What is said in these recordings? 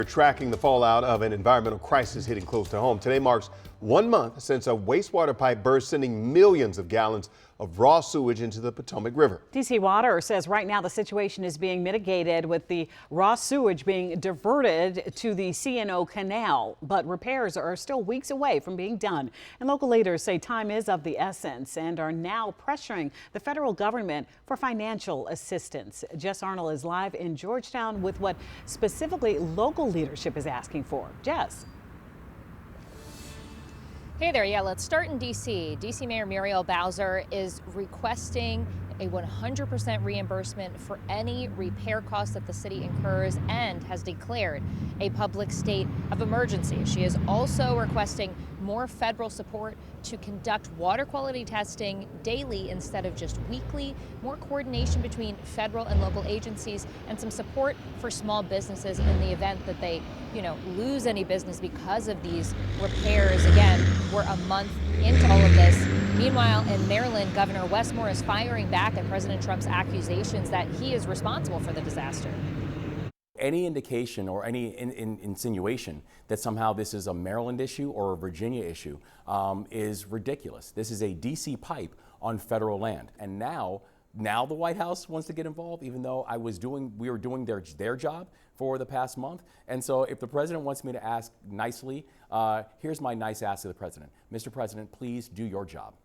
We're tracking the fallout of an environmental crisis hitting close to home. Today marks 1 month since a wastewater pipe burst, sending millions of gallons of raw sewage into the Potomac River. DC Water says right now the situation is being mitigated with the raw sewage being diverted to the C&O Canal, but repairs are still weeks away from being done. And local leaders say time is of the essence and are now pressuring the federal government for financial assistance. Jess Arnold is live in Georgetown with what specifically local leadership is asking for. Jess. Hey there, yeah, let's start in D.C. D.C. Mayor Muriel Bowser is requesting a 100% reimbursement for any repair costs that the city incurs and has declared a public state of emergency. She is also requesting more federal support to conduct water quality testing daily instead of just weekly, more coordination between federal and local agencies, and some support for small businesses in the event that they, lose any business because of these repairs. Again, we're a month into all of this. Meanwhile, in Maryland, Governor Wes Moore is firing back at President Trump's accusations that he is responsible for the disaster. Any indication or any insinuation that somehow this is a Maryland issue or a Virginia issue is ridiculous. This is a DC pipe on federal land. And now the White House wants to get involved, even though we were doing their job for the past month. And so if the president wants me to ask nicely, here's my nice ask to the president. Mr. President, please do your job.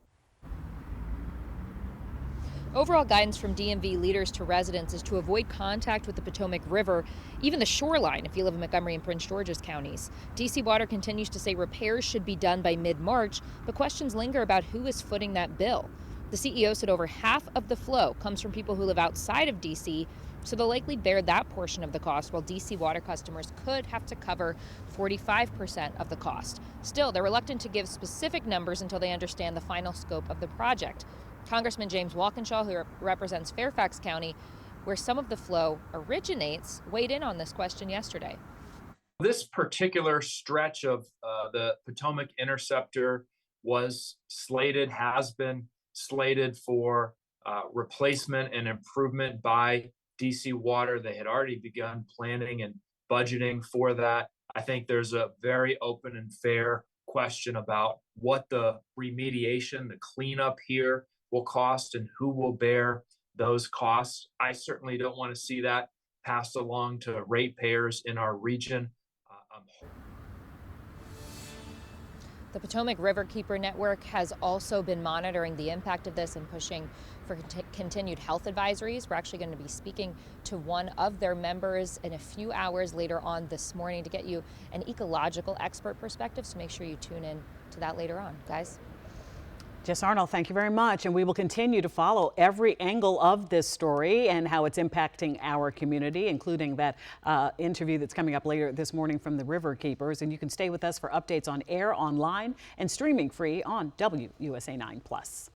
Overall guidance from DMV leaders to residents is to avoid contact with the Potomac River, even the shoreline if you live in Montgomery and Prince George's counties. DC Water continues to say repairs should be done by mid-March, but questions linger about who is footing that bill. The CEO said over half of the flow comes from people who live outside of DC, so they'll likely bear that portion of the cost, while DC Water customers could have to cover 45% of the cost. Still, they're reluctant to give specific numbers until they understand the final scope of the project. Congressman James Walkinshaw, who represents Fairfax County, where some of the flow originates, weighed in on this question yesterday. This particular stretch of the Potomac Interceptor has been slated for replacement and improvement by DC Water. They had already begun planning and budgeting for that. I think there's a very open and fair question about what the remediation, the cleanup here will cost and who will bear those costs. I certainly don't want to see that passed along to ratepayers in our region. The Potomac Riverkeeper Network has also been monitoring the impact of this and pushing for continued health advisories. We're actually going to be speaking to one of their members in a few hours later on this morning to get you an ecological expert perspective, so make sure you tune in to that later on, guys. Jess Arnold, thank you very much. And we will continue to follow every angle of this story and how it's impacting our community, including that interview that's coming up later this morning from the Riverkeepers. And you can stay with us for updates on air, online, and streaming free on WUSA 9+.